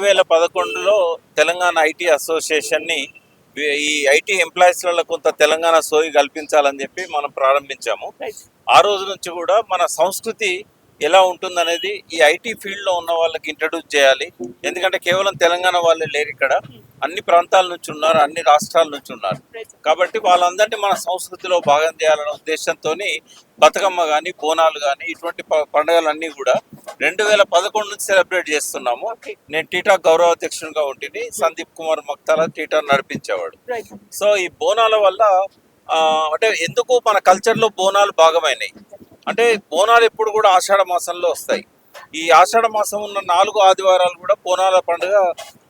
2011లో Telangana IT అసోసియేషన్ని ఈ IT ఎంప్లాయీస్లలో కొంత తెలంగాణ సోయి కల్పించాలని చెప్పి మనం ప్రారంభించాము. ఆ రోజు నుంచి కూడా మన సంస్కృతి ఎలా ఉంటుందనేది ఈ ఐటీ ఫీల్డ్లో ఉన్న వాళ్ళకి ఇంట్రడ్యూస్ చేయాలి. ఎందుకంటే కేవలం తెలంగాణ వాళ్ళే లేరు ఇక్కడ, అన్ని ప్రాంతాల నుంచి ఉన్నారు, అన్ని రాష్ట్రాల నుంచి ఉన్నారు. కాబట్టి వాళ్ళందరినీ మన సంస్కృతిలో భాగం చేయాలనే ఉద్దేశంతో బతుకమ్మ కానీ, బోనాలు కానీ, ఇటువంటి పండుగలన్నీ కూడా 2011 నుంచి సెలబ్రేట్ చేస్తున్నాము. నేను టీటా గౌరవాధ్యక్షునిగా ఉంటుంది, సందీప్ కుమార్ మక్తాల టీటా నడిపించేవాడు. సో ఈ బోనాల వల్ల అంటే ఎందుకు మన కల్చర్లో బోనాలు భాగమైనాయి అంటే, బోనాలు ఎప్పుడు కూడా ఆషాఢ మాసంలో వస్తాయి. ఈ ఆషాఢ మాసం ఉన్న 4 ఆదివారాలు కూడా బోనాల పండుగ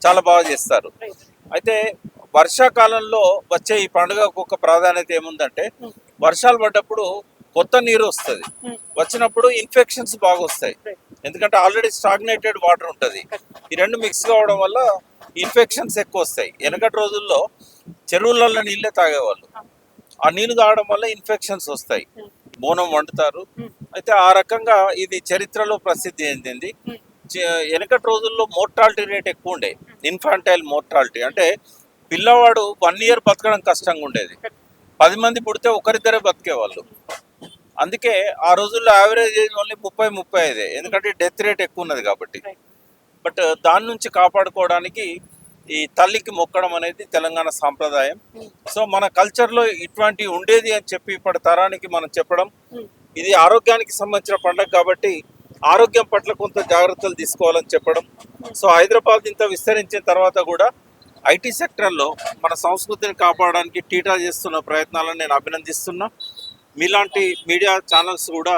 చాలా బాగా చేస్తారు. అయితే వర్షాకాలంలో వచ్చే ఈ పండుగకు ఒక ప్రాధాన్యత ఏముందంటే, వర్షాలు పడ్డప్పుడు కొత్త నీరు వస్తుంది, వచ్చినప్పుడు ఇన్ఫెక్షన్స్ బాగా వస్తాయి. ఎందుకంటే ఆల్రెడీ స్టాగ్నేటెడ్ వాటర్ ఉంటుంది, ఈ రెండు మిక్స్ కావడం వల్ల ఇన్ఫెక్షన్స్ ఎక్కువ వస్తాయి. వెనకటి రోజుల్లో చెరువులలో నీళ్ళే తాగేవాళ్ళు, ఆ నీళ్ళు తాగడం వల్ల ఇన్ఫెక్షన్స్ వస్తాయి, బోనం వండుతారు. అయితే ఆ రకంగా ఇది చరిత్రలో ప్రసిద్ధి చెందింది. వెనకటి రోజుల్లో మోర్టాలిటీ రేట్ ఎక్కువ ఉండే, ఇన్ఫాంటైల్ మోర్టాలిటీ అంటే పిల్లవాడు 1 year బతకడం కష్టంగా ఉండేది. 10 మంది పుడితే ఒకరిద్దరే బతికేవాళ్ళు. అందుకే ఆ రోజుల్లో యావరేజ్ ఏజ్ ఓన్లీ 30-35, ఎందుకంటే డెత్ రేట్ ఎక్కువ ఉన్నది కాబట్టి. బట్ దాని నుంచి కాపాడుకోవడానికి ఈ తల్లికి మొక్కడం అనేది తెలంగాణ సాంప్రదాయం. సో మన కల్చర్లో ఇటువంటి ఉండేది అని చెప్పి ఇప్పటి తరానికి మనం చెప్పడం, ఇది ఆరోగ్యానికి సంబంధించిన పండుగ కాబట్టి ఆరోగ్యం పట్ల కొంత జాగ్రత్తలు తీసుకోవాలని చెప్పడం. సో హైదరాబాద్ ఇంత విస్తరించిన తర్వాత కూడా ఐటీ సెక్టర్లో మన సంస్కృతిని కాపాడడానికి టీటా చేస్తున్న ప్రయత్నాలను నేను అభినందిస్తున్నా. మీలాంటి మీడియా ఛానల్స్ కూడా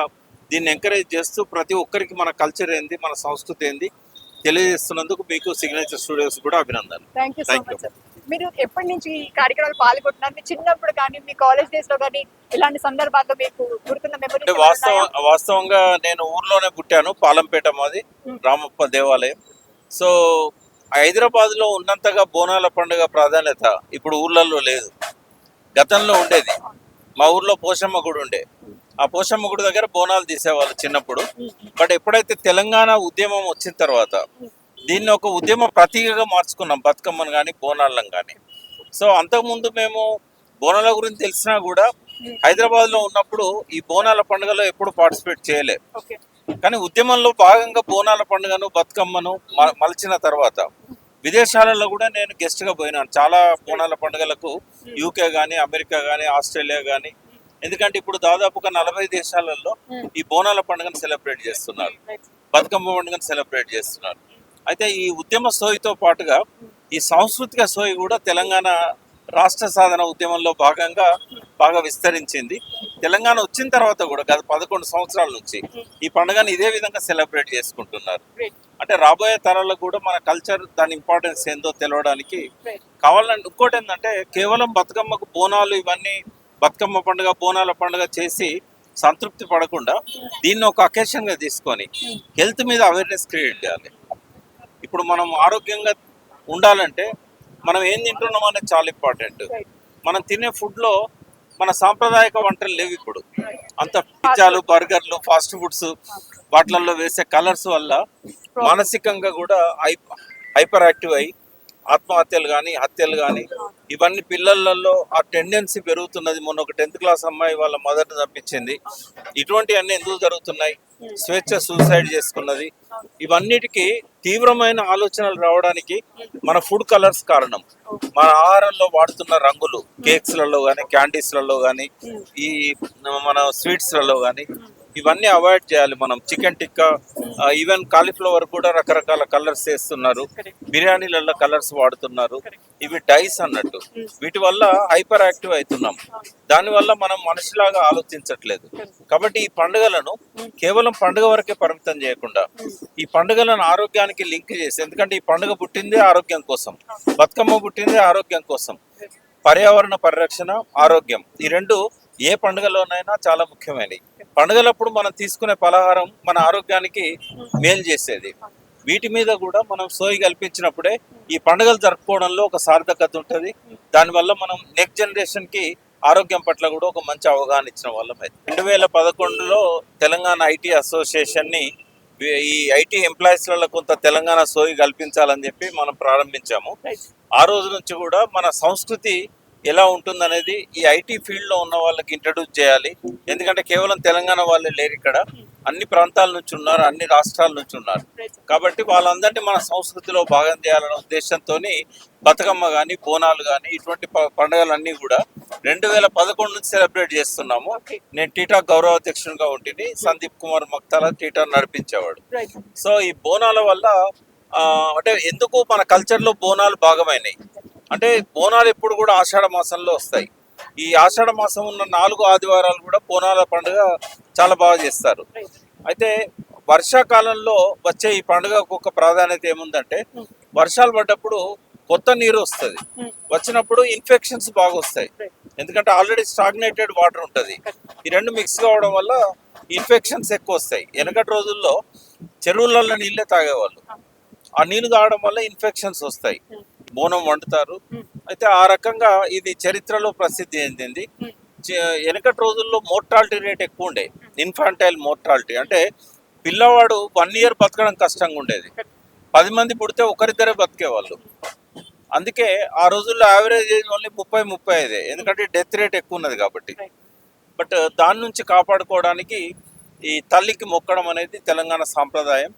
దీన్ని ఎంకరేజ్ చేస్తూ ప్రతి ఒక్కరికి మన కల్చర్ ఏంది, మన సంస్కృతి ఏంది తెలియజేస్తున్నందుకు మీకు సిగ్నేచర్ స్టూడియోస్ కూడా అభినందనలు. Thank you so much sir. మీరు ఎప్పటి నుంచి ఈ కార్యక్రమాలు పాల్గొంటున్నారు? మీ చిన్నప్పుడు కానీ, మీ కాలేజ్ డేస్ లో కానీ ఇలాంటి సందర్భాల్లో మీకు గుర్తున్న మెమరీ? వాస్తవంగా నేను ఊర్లోనే పుట్టాను, పాలంపేట మాది, రామప్ప దేవాలయం. సో హైదరాబాద్ లో ఉన్నంతగా బోనాల పండుగ ప్రాధాన్యత ఇప్పుడు ఊర్లలో లేదు. గతంలో ఉండేది. మా ఊర్లో పోషమ్మ గుడి ఉండే, ఆ పోషమ్మ గుడి దగ్గర బోనాలు తీసేవాళ్ళు చిన్నప్పుడు. బట్ ఎప్పుడైతే తెలంగాణ ఉద్యమం వచ్చిన తర్వాత దీన్ని ఒక ఉద్యమ ప్రతీకగా మార్చుకున్నాం, బతుకమ్మను కానీ బోనాలను కానీ. సో అంతకుముందు మేము బోనాల గురించి తెలిసినా కూడా హైదరాబాద్లో ఉన్నప్పుడు ఈ బోనాల పండుగలో ఎప్పుడు పార్టిసిపేట్ చేయలే. కానీ ఉద్యమంలో భాగంగా బోనాల పండుగను బతుకమ్మను మలిచిన తర్వాత విదేశాలలో కూడా నేను గెస్ట్గా పోయినాను చాలా బోనాల పండుగలకు, యూకే కానీ, అమెరికా కానీ, ఆస్ట్రేలియా కానీ. ఎందుకంటే ఇప్పుడు దాదాపుగా 40 దేశాలలో ఈ బోనాల పండుగను సెలబ్రేట్ చేస్తున్నారు, బతుకమ్మ పండుగను సెలబ్రేట్ చేస్తున్నారు. అయితే ఈ ఉద్యమ సోయితో పాటుగా ఈ సాంస్కృతిక సోయి కూడా తెలంగాణ రాష్ట్ర సాధన ఉద్యమంలో భాగంగా బాగా విస్తరించింది. తెలంగాణ వచ్చిన తర్వాత కూడా గత 11 సంవత్సరాల నుంచి ఈ పండుగను ఇదే విధంగా సెలబ్రేట్ చేసుకుంటున్నారు. అంటే రాబోయే తరాలకు కూడా మన కల్చర్, దాని ఇంపార్టెన్స్ ఏందో తెలవడానికి కావాలని. ఇంకోటి ఏంటంటే, కేవలం బతుకమ్మకు బోనాలు ఇవన్నీ బతుకమ్మ పండుగ బోనాల పండుగ చేసి సంతృప్తి పడకుండా దీన్ని ఒక అకేషన్గా తీసుకొని హెల్త్ మీద అవేర్నెస్ క్రియేట్ చేయాలి. ఇప్పుడు మనం ఆరోగ్యంగా ఉండాలంటే మనం ఏం తింటున్నాం అనేది చాలా ఇంపార్టెంట్. మనం తినే ఫుడ్లో మన సాంప్రదాయక వంటలు లేవు ఇప్పుడు. అంత పిజ్జాలు, బర్గర్లు, ఫాస్ట్ ఫుడ్స్, వాటిలలో వేసే కలర్స్ వల్ల మానసికంగా కూడా హైపర్ యాక్టివ్ అయ్యి ఆత్మహత్యలు కానీ, హత్యలు కానీ, ఇవన్నీ పిల్లలలో ఆ టెండెన్సీ పెరుగుతున్నది. మొన్న ఒక 10th క్లాస్ అమ్మాయి వాళ్ళ మదర్ని చంపించింది. ఇటువంటివన్నీ ఎందుకు జరుగుతున్నాయి? స్వేచ్ఛ సూసైడ్ చేసుకున్నది. ఇవన్నిటికీ తీవ్రమైన ఆలోచనలు రావడానికి మన ఫుడ్ కలర్స్ కారణం. మన ఆహారంలో వాడుతున్న రంగులు, కేక్స్లలో కానీ, క్యాండీస్లలో కానీ, ఈ మన స్వీట్స్లలో కానీ, ఇవన్నీ అవాయిడ్ చేయాలి. మనం చికెన్ టిక్కా, ఈవెన్ కాలీఫ్లవర్ కూడా రకరకాల కలర్స్ వేస్తున్నారు, బిర్యానీలలో కలర్స్ వాడుతున్నారు. ఇవి డైస్ అన్నట్టు. వీటి వల్ల హైపర్ యాక్టివ్ అవుతున్నాం, దానివల్ల మనం మనిషిలాగా ఆలోచించట్లేదు. కాబట్టి ఈ పండుగలను కేవలం పండుగ వరకే పరిమితం చేయకుండా ఈ పండుగలను ఆరోగ్యానికి లింక్ చేసి, ఎందుకంటే ఈ పండుగ పుట్టిందే ఆరోగ్యం కోసం, బతుకమ్మ పుట్టిందే ఆరోగ్యం కోసం. పర్యావరణ పరిరక్షణ, ఆరోగ్యం, ఈ రెండు ఏ పండుగలోనైనా చాలా ముఖ్యమైనవి. పండుగలప్పుడు మనం తీసుకునే పలహారం మన ఆరోగ్యానికి మేలు చేసేది. వీటి మీద కూడా మనం సోయి కల్పించినప్పుడే ఈ పండుగలు జరుపుకోవడంలో ఒక సార్థకత ఉంటుంది. దానివల్ల మనం నెక్స్ట్ జనరేషన్కి ఆరోగ్యం పట్ల కూడా ఒక మంచి అవగాహన ఇచ్చిన వాళ్ళం. 2011లో తెలంగాణ ఐటీ అసోసియేషన్ని ఈ ఐటీ ఎంప్లాయీస్లలో కొంత తెలంగాణ సోయి కల్పించాలని చెప్పి మనం ప్రారంభించాము. రైట్. ఆ రోజు నుంచి కూడా మన సంస్కృతి ఎలా ఉంటుందనేది ఈ ఐటీ ఫీల్డ్లో ఉన్న వాళ్ళకి ఇంట్రడ్యూస్ చేయాలి. ఎందుకంటే కేవలం తెలంగాణ వాళ్ళే లేరు ఇక్కడ, అన్ని ప్రాంతాల నుంచి ఉన్నారు, అన్ని రాష్ట్రాల నుంచి ఉన్నారు. రైట్. కాబట్టి వాళ్ళందరినీ మన సంస్కృతిలో భాగం చేయాలనే ఉద్దేశంతో బతుకమ్మ కానీ బోనాలు కానీ ఇటువంటి పండుగలన్నీ కూడా 2011 నుంచి సెలబ్రేట్ చేస్తున్నాము. ఓకే. నేను టీటా గౌరవాధ్యక్షునిగా ఉంటిని, సందీప్ కుమార్ మక్తాల టీటా నడిపించేవాడు. రైట్. సో ఈ బోనాల వల్ల అంటే ఎందుకు మన కల్చర్లో బోనాలు భాగమైనాయి అంటే, బోనాలు ఎప్పుడు కూడా ఆషాఢ మాసంలో వస్తాయి. ఈ ఆషాఢ మాసం ఉన్న 4 ఆదివారాలు కూడా బోనాల పండుగ చాలా బాగా చేస్తారు. రైట్. అయితే వర్షాకాలంలో వచ్చే ఈ పండుగకు ఒక ప్రాధాన్యత ఏముందంటే, వర్షాలు పడ్డప్పుడు కొత్త నీరు వస్తుంది, వచ్చినప్పుడు ఇన్ఫెక్షన్స్ బాగా వస్తాయి. ఎందుకంటే ఆల్రెడీ స్టాగ్నేటెడ్ వాటర్ ఉంటుంది, ఈ రెండు మిక్స్ కావడం వల్ల ఇన్ఫెక్షన్స్ ఎక్కువ వస్తాయి. వెనకటి రోజుల్లో చెరువులలో నీళ్ళే తాగేవాళ్ళు, ఆ నీళ్ళు తాగడం వల్ల ఇన్ఫెక్షన్స్ వస్తాయి, బోనం వండుతారు. అయితే ఆ రకంగా ఇది చరిత్రలో ప్రసిద్ధి చెందింది. వెనకటి రోజుల్లో మోర్టాలిటీ రేట్ ఎక్కువ ఉండే, ఇన్ఫాంటైల్ మోర్టాలిటీ అంటే పిల్లవాడు 1 year బతకడం కష్టంగా ఉండేది. 10 మంది పుడితే ఒకరిద్దరే బతికేవాళ్ళు. అందుకే ఆ రోజుల్లో యావరేజ్ ఏజ్ ఓన్లీ 30-35, ఎందుకంటే డెత్ రేట్ ఎక్కువ ఉన్నది కాబట్టి. బట్ దాని నుంచి కాపాడుకోవడానికి ఈ తల్లికి మొక్కడం అనేది తెలంగాణ సాంప్రదాయం.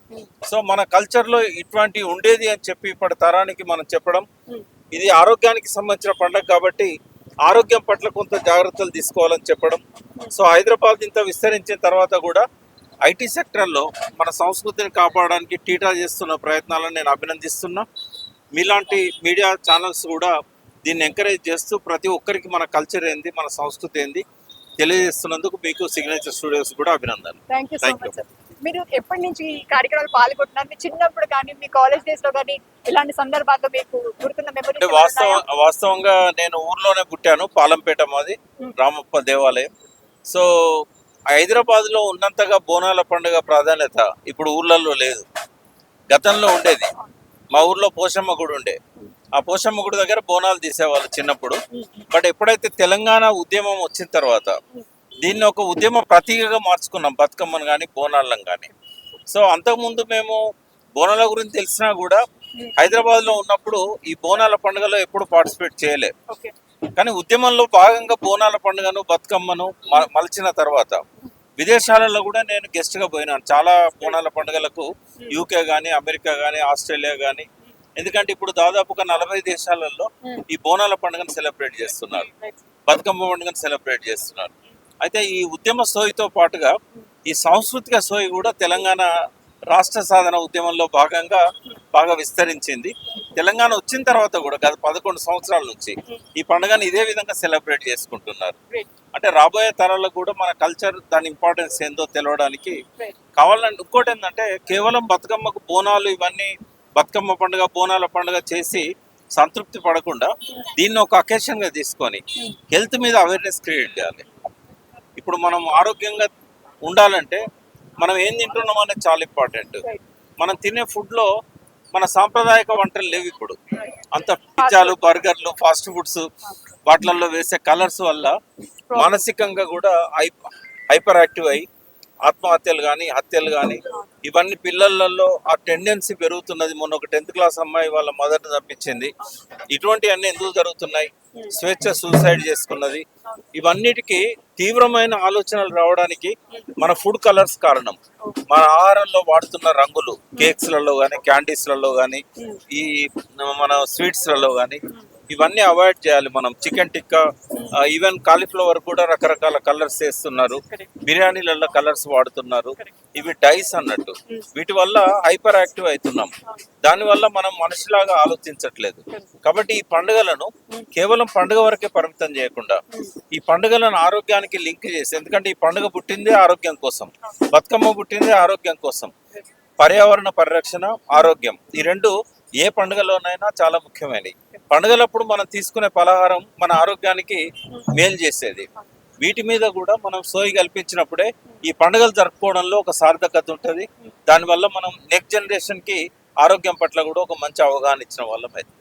సో మన కల్చర్లో ఇటువంటి ఉండేది అని చెప్పి ఇప్పటి తరానికి మనం చెప్పడం, ఇది ఆరోగ్యానికి సంబంధించిన పండుగ కాబట్టి ఆరోగ్యం పట్ల కొంత జాగ్రత్తలు తీసుకోవాలని చెప్పడం. సో హైదరాబాద్ ఇంత విస్తరించిన తర్వాత కూడా ఐటీ సెక్టర్లో మన సంస్కృతిని కాపాడడానికి టీటా చేస్తున్న ప్రయత్నాలను నేను అభినందిస్తున్నా. మీలాంటి మీడియా ఛానల్స్ కూడా దీన్ని ఎంకరేజ్ చేస్తూ ప్రతి ఒక్కరికి మన కల్చర్ ఏంది, మన సంస్కృతి ఏంది తెలియజేస్తున్నందుకు మీకు సిగ్నేచర్ స్టూడియోస్ కూడా అభినందనలు. Thank you so much sir. మీరు ఎప్పటి నుంచి ఈ కార్యక్రమాలు పాల్గొంటున్నారు? మీ చిన్నప్పుడు కానీ మీ కాలేజ్ డేస్ లో కానీ ఇలాంటి సందర్భాల్లో మీకు గుర్తున్న అంటే మెమరీ? వాస్తవంగా నేను ఊర్లోనే పుట్టాను, పాలంపేట మాది, రామప్ప దేవాలయం. సో హైదరాబాద్లో ఉన్నంతగా బోనాల పండుగ ప్రాధాన్యత ఇప్పుడు ఊర్లలో లేదు. గతంలో ఉండేది, మా ఊర్లో పోషమ్మ గుడి ఉండే, ఆ పోషమ్మ గుడి దగ్గర బోనాలు తీసేవాళ్ళు చిన్నప్పుడు. బట్ ఎప్పుడైతే తెలంగాణ ఉద్యమం వచ్చిన తర్వాత దీన్ని ఒక ఉద్యమ ప్రతీకగా మార్చుకున్నాం, బతుకమ్మను కానీ బోనాలను కానీ. సో అంతకుముందు మేము బోనాల గురించి తెలిసినా కూడా హైదరాబాద్లో ఉన్నప్పుడు ఈ బోనాల పండుగలో ఎప్పుడు పార్టిసిపేట్ చేయలే. కానీ ఉద్యమంలో భాగంగా బోనాల పండుగను బతుకమ్మను మలిచిన తర్వాత విదేశాలలో కూడా నేను గెస్ట్గా పోయినాను చాలా బోనాల పండుగలకు, యూకే కానీ అమెరికా కానీ ఆస్ట్రేలియా కానీ. ఎందుకంటే ఇప్పుడు దాదాపుగా 40 దేశాలలో ఈ బోనాల పండుగను సెలబ్రేట్ చేస్తున్నారు, బతుకమ్మ పండుగను సెలబ్రేట్ చేస్తున్నారు. అయితే ఈ ఉద్యమ సోయితో పాటుగా ఈ సాంస్కృతిక సోయి కూడా తెలంగాణ రాష్ట్ర సాధన ఉద్యమంలో భాగంగా బాగా విస్తరించింది. తెలంగాణ వచ్చిన తర్వాత కూడా గత 11 సంవత్సరాల నుంచి ఈ పండుగను ఇదే విధంగా సెలబ్రేట్ చేసుకుంటున్నారు. అంటే రాబోయే తరాలకు కూడా మన కల్చర్, దాని ఇంపార్టెన్స్ ఏందో తెలవడానికి కావాలంటే. ఇంకోటి ఏంటంటే కేవలం బతుకమ్మకు బోనాలు ఇవన్నీ బతుకమ్మ పండుగ బోనాల పండుగ చేసి సంతృప్తి పడకుండా దీన్ని ఒక అకేషన్గా తీసుకొని హెల్త్ మీద అవేర్నెస్ క్రియేట్ చేయాలి. ఇప్పుడు మనం ఆరోగ్యంగా ఉండాలంటే మనం ఏం తింటున్నాం అనేది చాలా ఇంపార్టెంట్. మనం తినే ఫుడ్లో మన సాంప్రదాయక వంటలు లేవు ఇప్పుడు. అంత పిజ్జాలు, బర్గర్లు, ఫాస్ట్ ఫుడ్స్, వాటిలలో వేసే కలర్స్ వల్ల మానసికంగా కూడా హైపర్ యాక్టివ్ అయ్యి ఆత్మహత్యలు కానీ హత్యలు కానీ ఇవన్నీ పిల్లలలో ఆ టెండెన్సీ పెరుగుతున్నది. మొన్న ఒక 10th క్లాస్ అమ్మాయి వాళ్ళ మదర్ని తప్పించింది. ఇటువంటివన్నీ ఎందుకు జరుగుతున్నాయి? స్వేచ్ఛ సూసైడ్ చేసుకున్నది. ఇవన్నిటికీ తీవ్రమైన ఆలోచనలు రావడానికి మన ఫుడ్ కలర్స్ కారణం. మన ఆహారంలో వాడుతున్న రంగులు, కేక్స్లలో కానీ క్యాండీస్లలో కానీ ఈ మన స్వీట్స్లలో కానీ ఇవన్నీ అవాయిడ్ చేయాలి. మనం చికెన్ టిక్కా, ఈవెన్ కాలీఫ్లవర్ కూడా రకరకాల కలర్స్ వేస్తున్నారు, బిర్యానీలలో కలర్స్ వాడుతున్నారు. ఇవి డైస్ అన్నట్టు. వీటి వల్ల హైపర్ యాక్టివ్ అవుతున్నాం, దానివల్ల మనం మనిషిలాగా ఆలోచించట్లేదు. కాబట్టి ఈ పండుగలను కేవలం పండుగ వరకే పరిమితం చేయకుండా ఈ పండుగలను ఆరోగ్యానికి లింక్ చేసి, ఎందుకంటే ఈ పండుగ పుట్టిందే ఆరోగ్యం కోసం, బతుకమ్మ పుట్టిందే ఆరోగ్యం కోసం. పర్యావరణ పరిరక్షణ, ఆరోగ్యం, ఈ రెండు ఏ పండుగలోనైనా చాలా ముఖ్యమైనవి. పండుగలప్పుడు మనం తీసుకునే పలహారం మన ఆరోగ్యానికి మేలు చేసేది. వీటి మీద కూడా మనం సోయి కల్పించినప్పుడే ఈ పండుగలు జరుపుకోవడంలో ఒక సార్థకత ఉంటుంది. దానివల్ల మనం నెక్స్ట్ జనరేషన్కి ఆరోగ్యం పట్ల కూడా ఒక మంచి అవగాహన ఇచ్చిన వాళ్ళం అయితే.